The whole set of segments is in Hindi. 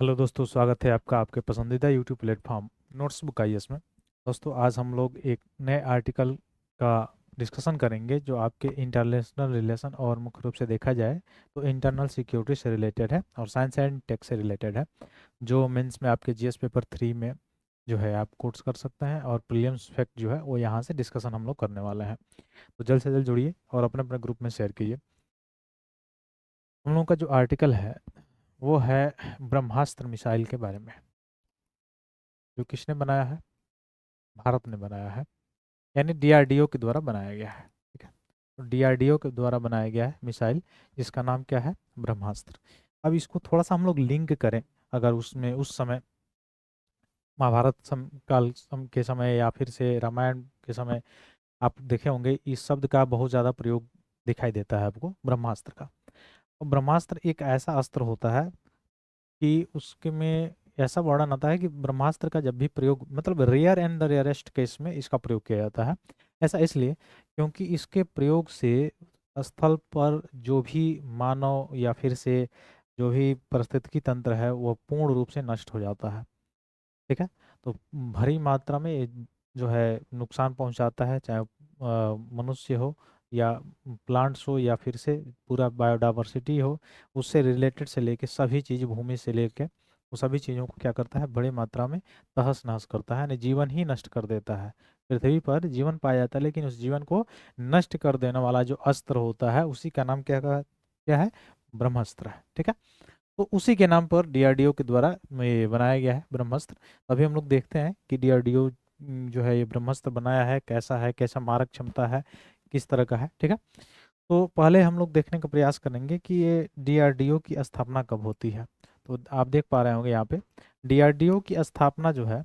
हेलो दोस्तों, स्वागत है आपका आपके पसंदीदा YouTube platform notes book IAS में। दोस्तों, आज हम लोग एक नए आर्टिकल का डिस्कशन करेंगे जो आपके इंटरनेशनल रिलेशन और मुख्य रूप से देखा जाए तो इंटरनल सिक्योरिटी से रिलेटेड है और साइंस एंड टेक से रिलेटेड है। जो मेंस में आपके जीएस पेपर 3 में जो है आप कोर्स कर सकते हैं और प्रीलिम्स फैक्ट जो है वो यहाँ से डिस्कशन हम लोग करने वाले हैं। तो जल्द से जल्द जुड़िए और अपने अपने ग्रुप में शेयर कीजिए। हम लोगों का जो आर्टिकल है वो है ब्रह्मास्त्र मिसाइल के बारे में, जो किसने बनाया है? भारत ने बनाया है, यानी डीआरडीओ के द्वारा बनाया गया है। ठीक है, तो डीआरडीओ के द्वारा बनाया गया है मिसाइल, जिसका नाम क्या है? ब्रह्मास्त्र। अब इसको थोड़ा सा हम लोग लिंक करें, अगर उसमें उस समय महाभारत के समय या फिर से रामायण के समय आप देखे होंगे, इस शब्द का बहुत ज़्यादा प्रयोग दिखाई देता है आपको, ब्रह्मास्त्र का। और ब्रह्मास्त्र एक ऐसा अस्त्र होता है कि उसके में ऐसा वर्णन आता है कि ब्रह्मास्त्र का जब भी प्रयोग, मतलब rare and the rarest case में इसका प्रयोग किया जाता है। ऐसा इसलिए क्योंकि इसके प्रयोग से स्थल पर जो भी मानव या फिर से जो भी पारिस्थितिकी तंत्र है वो पूर्ण रूप से नष्ट हो जाता है। ठीक है, तो भारी मात्रा में ये जो है नुकसान पहुंचाता है, चाहे मनुष्य हो या प्लांट्स हो या फिर से पूरा बायोडाइवर्सिटी हो, उससे रिलेटेड से लेके सभी चीज़, भूमि से लेके वो सभी चीज़ों को क्या करता है? बड़ी मात्रा में तहस नहस करता है, यानी जीवन ही नष्ट कर देता है। पृथ्वी पर जीवन पाया जाता है, लेकिन उस जीवन को नष्ट कर देने वाला जो अस्त्र होता है उसी का नाम क्या है? ब्रह्मास्त्र है। ठीक है, तो उसी के नाम पर डीआरडीओ के द्वारा ये बनाया गया है ब्रह्मास्त्र। अभी हम लोग देखते हैं कि डीआरडीओ जो है ये ब्रह्मास्त्र बनाया है, कैसा है, कैसा मारक क्षमता है, किस तरह का है। ठीक है, तो पहले हम लोग देखने का प्रयास करेंगे कि ये डीआरडीओ की स्थापना कब होती है। तो आप देख पा रहे होंगे यहाँ पे डीआरडीओ की स्थापना जो है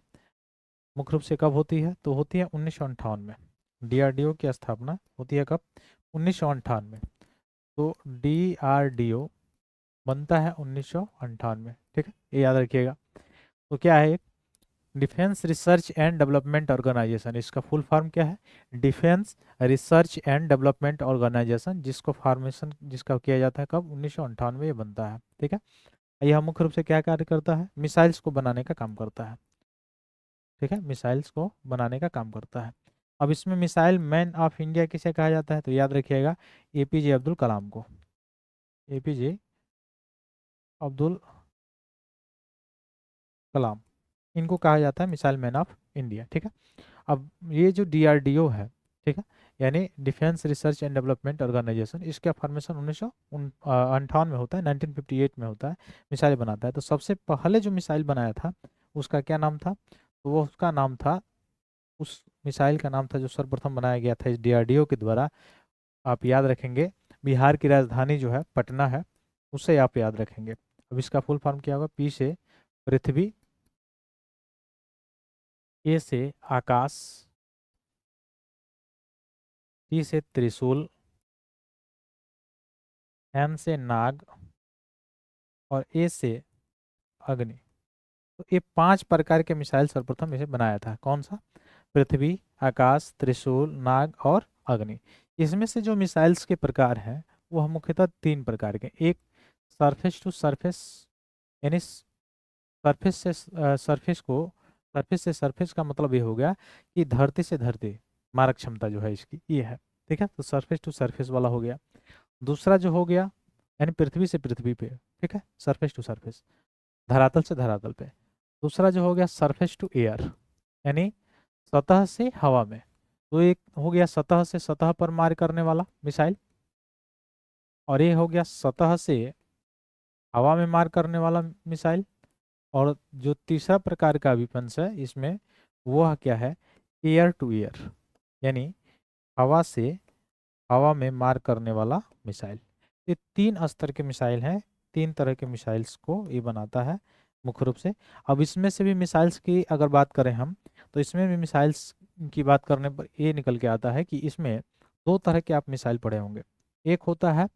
मुख्य रूप से कब होती है? तो होती है 1958 में। डीआरडीओ की स्थापना होती है कब? 1958 में। तो डीआरडीओ बनता है 1958। ठीक है, ये याद रखिएगा। तो क्या है? Defence research and development organisation, इसका फुल फॉर्म क्या है? Defence research and development organisation, जिसको फॉर्मेशन जिसका किया जाता है कब? 1958 ये बनता है। ठीक है, यह मुख्य रूप से क्या कार्य करता है? मिसाइल्स को बनाने का काम करता है। ठीक है, मिसाइल्स को बनाने का काम करता है। अब इसमें मिसाइल मैन ऑफ इंडिया किसे कहा जाता है? तो याद रखिएगा, एपीजे अब्दुल कलाम को। एपीजे अब्दुल कलाम, इनको कहा जाता है मिसाइल मैन ऑफ इंडिया। ठीक है, अब ये जो डीआरडीओ है, ठीक है, यानी defence research and development organisation, इसका फॉर्मेशन 1958 में होता है, 1958 में होता है। मिसाइल बनाता है। तो सबसे पहले जो मिसाइल बनाया था उसका क्या नाम था? तो वो उसका नाम था, उस मिसाइल का नाम था जो सर्वप्रथम बनाया गया था इस डीआरडीओ के द्वारा, आप याद रखेंगे, बिहार की राजधानी जो है पटना है, उससे आप याद रखेंगे। अब इसका फुल फॉर्म क्या होगा? पी से पृथ्वी, ए से आकाश, टी से त्रिशूल, एन से नाग और ए से अग्नि। तो ये 5 प्रकार के मिसाइल सर्वप्रथम इसे बनाया था। कौन सा? पृथ्वी, आकाश, त्रिशूल, नाग और अग्नि। इसमें से जो मिसाइल्स के प्रकार हैं वो मुख्यतः 3 प्रकार के। एक सरफेस टू सरफेस, यानी सरफेस से सरफेस का मतलब ये हो गया कि धरती से धरती, मारक क्षमता जो है इसकी ये है। ठीक है, तो सरफेस टू सरफेस वाला हो गया। दूसरा जो हो गया, यानी पृथ्वी से पृथ्वी पे। ठीक है, सरफेस टू सरफेस, धरातल से धरातल पे। दूसरा जो हो गया सरफेस टू एयर, यानी सतह से हवा में। तो एक हो गया सतह से सतह पर मार करने वाला मिसाइल, और ये हो गया सतह से हवा में मार करने वाला मिसाइल। और जो तीसरा प्रकार का विपंस है इसमें, वह क्या है? एयर टू एयर, यानी हवा से हवा में मार करने वाला मिसाइल। ये 3 स्तर के मिसाइल हैं, 3 तरह के मिसाइल्स को ये बनाता है मुख्य रूप से। अब इसमें से भी मिसाइल्स की अगर बात करें हम, तो इसमें भी मिसाइल्स की बात करने पर ये निकल के आता है कि इसमें 2 तरह के आप मिसाइल पढ़े होंगे। एक होता है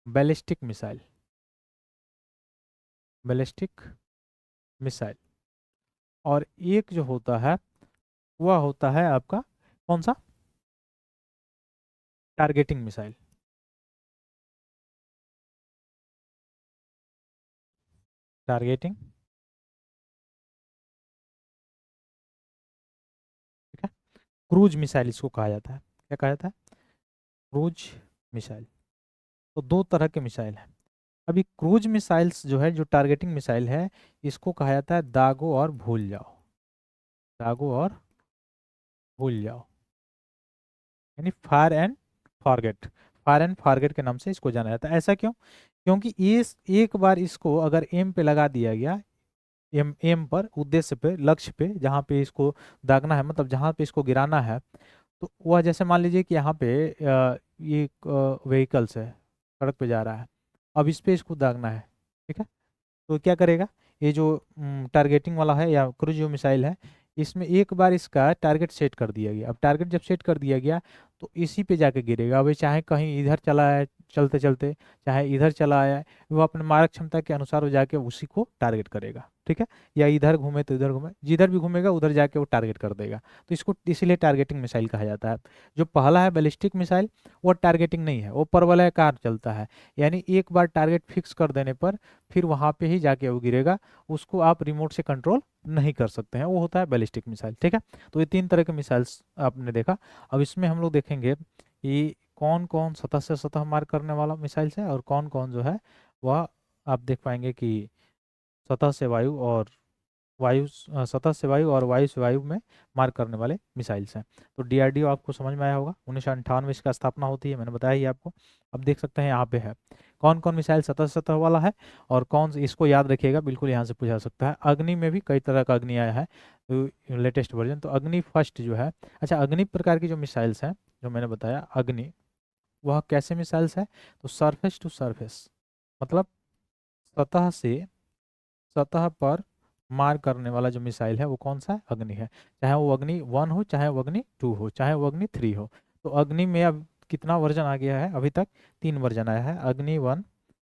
बैलिस्टिक मिसाइल, बैलिस्टिक मिसाइल, और एक जो होता है वह होता है आपका कौन सा? Targeting missile. टारगेटिंग, ठीक है। क्रूज मिसाइल इसको कहा जाता है, क्या कहा जाता है, क्रूज मिसाइल। तो दो तरह के मिसाइल हैं। अभी क्रूज मिसाइल्स जो है, जो टारगेटिंग मिसाइल है, इसको कहा जाता है दागो और भूल जाओ, दागो और भूल जाओ, यानी fire and forget, fire and forget के नाम से इसको जाना जाता है। ऐसा क्यों? क्योंकि इस एक बार इसको अगर एम पे लगा दिया गया, एम एम पर, उद्देश्य पे, लक्ष्य पे, जहाँ पे इसको दागना है, मतलब जहाँ पे इसको गिराना है, तो वह जैसे मान लीजिए कि यहाँ पे ये व्हीकल्स है, सड़क पे जा रहा है, अब इस पे इसको दागना है, ठीक है। तो क्या करेगा, ये जो टारगेटिंग वाला है या क्रूज जो मिसाइल है, इसमें एक बार इसका टारगेट सेट कर दिया गया। अब टारगेट जब सेट कर दिया गया तो इसी पे जाके गिरेगा। अब ये चाहे कहीं इधर चला है चलते चलते, चाहे इधर चला आया है, वो अपने मारक क्षमता के अनुसार वो जाके उसी को टारगेट करेगा, ठीक है। या इधर घूमे तो इधर घूमे, जिधर भी घूमेगा उधर जाके वो टारगेट कर देगा। तो इसको इसीलिए टारगेटिंग मिसाइल कहा जाता है। जो पहला है बैलिस्टिक मिसाइल, वो टारगेटिंग नहीं है, वो परवलयाकार चलता है, यानी एक बार टारगेट फिक्स कर देने पर फिर वहां पे ही जाके वो गिरेगा, उसको आप रिमोट से कंट्रोल नहीं कर सकते हैं, वो होता है बैलिस्टिक मिसाइल, ठीक है। तो ये तीन तरह के मिसाइल्स आपने देखा। अब इसमें हम लोग देखेंगे कि कौन कौन सतह से सतह मार करने वाला मिसाइल्स है और कौन कौन जो है वह आप देख पाएंगे कि सतह से वायु और सतह से वायु और वायु से वायु में मार करने वाले मिसाइल्स हैं। तो डीआरडीओ आपको समझ में आया होगा, 1998 इसका स्थापना होती है, मैंने बताया ही आपको। अब देख सकते हैं यहाँ पे है कौन कौन मिसाइल सतह से सतह वाला है और कौन इसको याद रखिएगा, बिल्कुल यहाँ से पूछा सकता है। अग्नि में भी कई तरह का अग्नि आया है, तो लेटेस्ट वर्जन, तो अग्नि फर्स्ट जो है। अच्छा, अग्नि प्रकार की जो मिसाइल्स हैं, जो मैंने बताया अग्नि, वह कैसे मिसाइल्स है, तो सरफेस टू सरफेस, मतलब सतह से सतह पर मार करने वाला जो मिसाइल है वो कौन सा है, अग्नि है। चाहे वो अग्नि 1 हो, चाहे वो अग्नि 2 हो, चाहे वो अग्नि 3 हो। तो अग्नि में अब कितना वर्जन आ गया है, अभी तक 3 वर्जन आया है, अग्नि 1,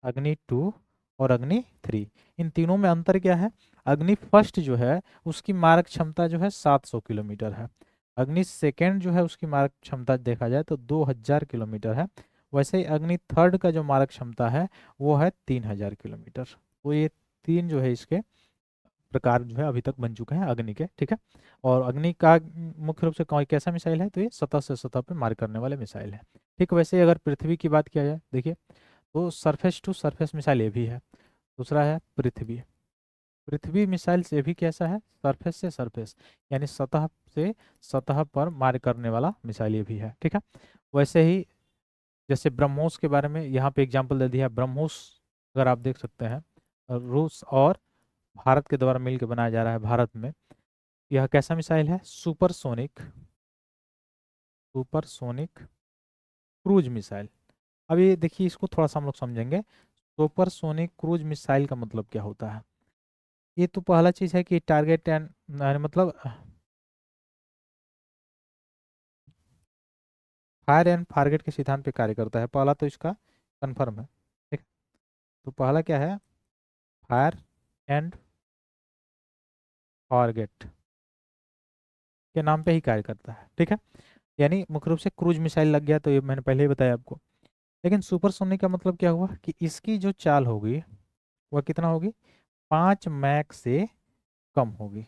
अग्नि 2 और अग्नि 3। इन तीनों में अंतर क्या है, अग्नि फर्स्ट जो है उसकी मारक क्षमता जो है 700 किलोमीटर है, अग्नि सेकेंड जो है उसकी मारक क्षमता देखा जाए तो 2000 किलोमीटर है। वैसे ही अग्नि थर्ड का जो मारक क्षमता है वो है 3000 किलोमीटर। तो ये तीन जो है इसके प्रकार जो है अभी तक बन चुके हैं अग्नि के, ठीक है। और अग्नि का मुख्य रूप से कौन कैसा मिसाइल है, तो ये सतह से सतह पे मार करने वाले मिसाइल है, ठीक। वैसे ही अगर पृथ्वी की बात किया जाए, देखिए, तो सरफेस टू सरफेस मिसाइल ये भी है। दूसरा है पृथ्वी, पृथ्वी मिसाइल से भी कैसा है, सरफेस से सरफेस, यानी सतह से सतह पर मार करने वाला मिसाइल ये भी है, ठीक है। वैसे ही जैसे ब्रह्मोस के बारे में यहाँ पे एग्जाम्पल दे दिया है, ब्रह्मोस अगर आप देख सकते हैं, रूस और भारत के द्वारा मिलकर बनाया जा रहा है भारत में। यह कैसा मिसाइल है, सुपरसोनिक, सुपरसोनिक क्रूज मिसाइल। अब ये देखिए, इसको थोड़ा सा हम लोग समझेंगे, सुपरसोनिक क्रूज मिसाइल का मतलब क्या होता है। ये तो पहला चीज है कि टारगेट एंड मतलब फायर एंड टारगेट के सिद्धांत पे कार्य करता है, पहला तो इसका कंफर्म है, ठीक। तो पहला क्या है, फायर एंड टारगेट के नाम पे ही कार्य करता है, ठीक है। यानी मुख्य रूप से क्रूज मिसाइल लग गया, तो ये मैंने पहले ही बताया आपको। लेकिन सुपरसोनिक का मतलब क्या हुआ कि इसकी जो चाल होगी वह कितना होगी, 5 मैक से कम होगी,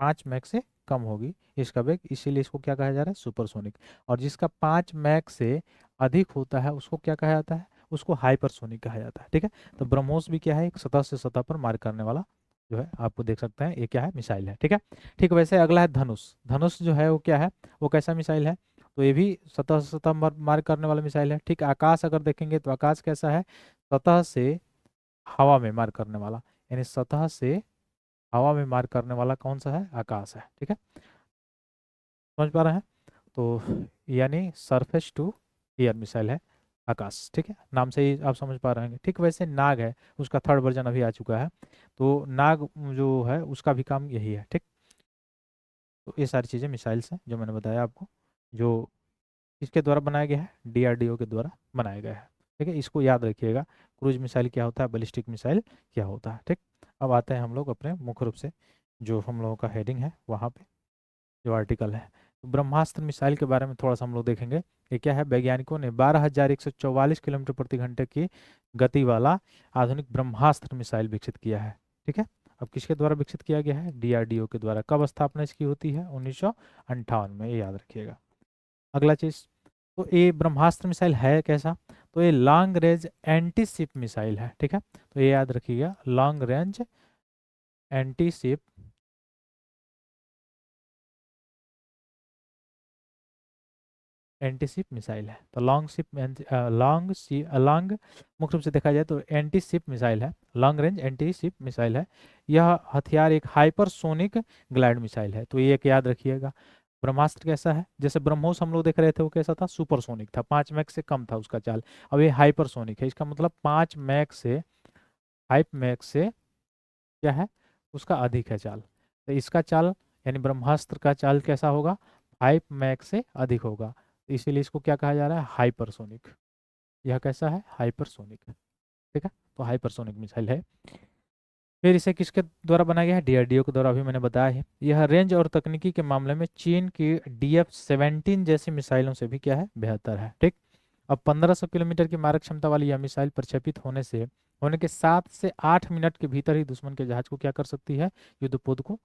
5 मैक से कम होगी इसका वेग, इसीलिए इसको क्या कहा जा रहा है, सुपरसोनिक। और जिसका 5 मैक से अधिक होता है उसको क्या कहा जाता है, उसको हाइपरसोनिक कहा जाता है, ठीक है। तो ब्रह्मोस भी क्या है, एक सतह से सतह पर मार करने वाला जो है, आपको देख सकते हैं ये क्या है, मिसाइल है, ठीक है। ठीक, वैसे अगला है धनुष। धनुष जो है वो क्या है, वो कैसा मिसाइल है, तो ये भी सतह से सतह मार करने वाला मिसाइल है, ठीक। आकाश अगर देखेंगे तो आकाश कैसा है, सतह से हवा में मार करने वाला, यानी सतह से हवा में मार करने वाला कौन सा है, आकाश है, ठीक है। समझ पा रहे हैं, तो यानी सरफेस टू एयर मिसाइल है आकाश, ठीक है, नाम से ही आप समझ पा रहे हैं, ठीक। वैसे नाग है, उसका थर्ड वर्जन अभी आ चुका है, तो नाग जो है उसका भी काम यही है, ठीक। तो ये सारी चीज़ें मिसाइल्स हैं जो मैंने बताया आपको, जो इसके द्वारा बनाया गया है, डीआरडीओ के द्वारा बनाया गया है, ठीक है। इसको याद रखिएगा, क्रूज मिसाइल क्या होता है, बैलिस्टिक मिसाइल क्या होता है, ठीक। अब आते हैं हम लोग अपने मुख्य रूप से जो हम लोगों का हेडिंग है वहाँ पे, जो आर्टिकल है। तो ब्रह्मास्त्र मिसाइल के बारे में थोड़ा सा हम लोग देखेंगे। ये क्या है, वैज्ञानिकों ने 12,144 किलोमीटर प्रति घंटे की गति वाला आधुनिक ब्रह्मास्त्र मिसाइल विकसित किया है। ठीक है। अब किसके द्वारा विकसित किया गया है? डीआरडीओ के द्वारा। कब स्थापना इसकी होती है? 1958 में, ये याद रखिएगा। अगला चीज, तो ये ब्रह्मास्त्र मिसाइल है कैसा? तो ये long range anti ship missile है, ठीक है। तो ये याद रखिएगा, long range anti ship missile है। तो लॉन्ग मुख्य रूप से देखा जाए तो एंटी शिप मिसाइल है, long range anti ship missile है। यह हथियार एक हाइपरसोनिक ग्लाइड मिसाइल है। तो ये एक याद रखिएगा। ब्रह्मास्त्र कैसा है? जैसे ब्रह्मोस हम लोग देख रहे थे, वो कैसा था? सुपरसोनिक था, 5 मैक से कम था उसका चाल। अब ये हाइपरसोनिक है, इसका मतलब 5 मैक से क्या है? उसका अधिक है चाल। तो इसका चाल यानी ब्रह्मास्त्र का चाल कैसा होगा? 5 मैक से अधिक होगा। तो इसीलिए इसको क्या कहा जा रहा है? हाइपरसोनिक। यह कैसा है? हाइपरसोनिक है, ठीक है। तो हाइपरसोनिक मिसाइल है। फिर इसे किसके द्वारा बनाया गया है? डीआरडीओ के द्वारा, अभी मैंने बताया है। यह रेंज और तकनीकी के मामले में चीन की DF-17 जैसी मिसाइलों से भी क्या है? बेहतर है, ठीक। अब 1500 किलोमीटर की मारक क्षमता वाली यह मिसाइल प्रक्षेपित होने के 7 से 8 मिनट के भीतर ही दुश्मन के जहाज को क्या कर सकती है? युद्धपोत को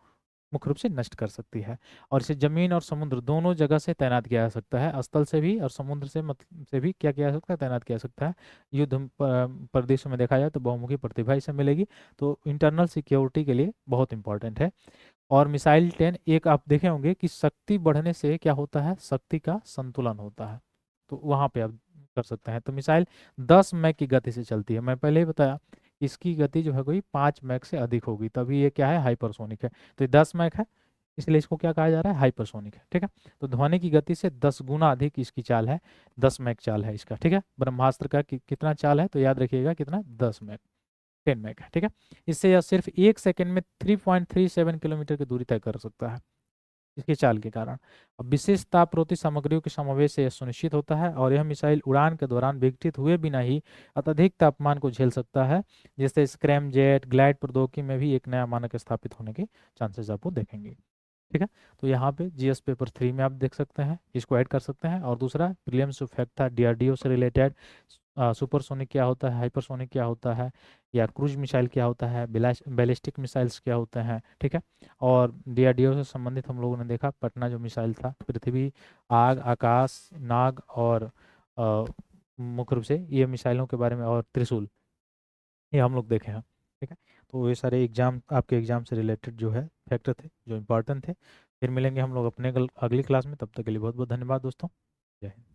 मुख्य रूप से नष्ट कर सकती है। और इसे जमीन और समुद्र दोनों जगह से तैनात किया जा सकता है, स्थल से भी और समुद्र से भी क्या किया जा सकता है? तैनात किया जा सकता है। युद्ध प्रदेशों में देखा जाए तो बहुमुखी प्रतिभा इसे मिलेगी। तो इंटरनल सिक्योरिटी के लिए बहुत इंपॉर्टेंट है। और मिसाइल 10, एक आप देखे होंगे कि शक्ति बढ़ने से क्या होता है? शक्ति का संतुलन होता है। तो वहां पे आप कर सकते हैं। तो मिसाइल 10 मैक की गति से चलती है। मैं पहले ही बताया, इसकी गति जो है कोई 5 मैक से अधिक होगी, तभी ये क्या है? हाइपरसोनिक है। तो ये 10 मैक है, इसलिए इसको क्या कहा जा रहा है? हाइपरसोनिक है, ठीक है। तो ध्वनि की गति से 10 गुना अधिक इसकी चाल है, 10 मैक चाल है इसका, ठीक है। ब्रह्मास्त्र का कितना चाल है? तो याद रखिएगा कितना? 10 मैक, 10 मैक है, ठीक है। इससे यह सिर्फ 1 सेकंड में 3.37 किलोमीटर की दूरी तय कर सकता है, इसकी चाल के कारण। अब विशेष तापरोधी सामग्रियों के समावेश से यह सुनिश्चित होता है, और यह मिसाइल उड़ान के दौरान विघटित हुए बिना ही अत्यधिक तापमान को झेल सकता है। जिससे स्क्रैमजेट ग्लाइड प्रौद्योगिकी में भी एक नया मानक स्थापित होने के चांसेस आपको देखेंगे, ठीक है। तो यहाँ पे जीएस पेपर 3 में आप देख सकते हैं, इसको ऐड कर सकते हैं। और दूसरा प्रीलिम्स जो फैक्ट था डीआरडीओ से रिलेटेड, सुपरसोनिक क्या होता है, हाइपरसोनिक क्या होता है, या क्रूज मिसाइल क्या होता है, बैलिस्टिक मिसाइल्स क्या होते हैं, ठीक है। और डीआरडीओ से संबंधित हम लोगों ने देखा पटना जो मिसाइल था, पृथ्वी, आग, आकाश, नाग, और मुख्य रूप से ये मिसाइलों के बारे में, और त्रिशूल, ये हम लोग देखे हैं, ठीक है। तो ये सारे एग्जाम, आपके एग्जाम से रिलेटेड जो है फैक्टर थे, जो इम्पोर्टेंट थे। फिर मिलेंगे हम लोग अपने अगली क्लास में, तब तक के लिए बहुत बहुत धन्यवाद दोस्तों। जय हिंद।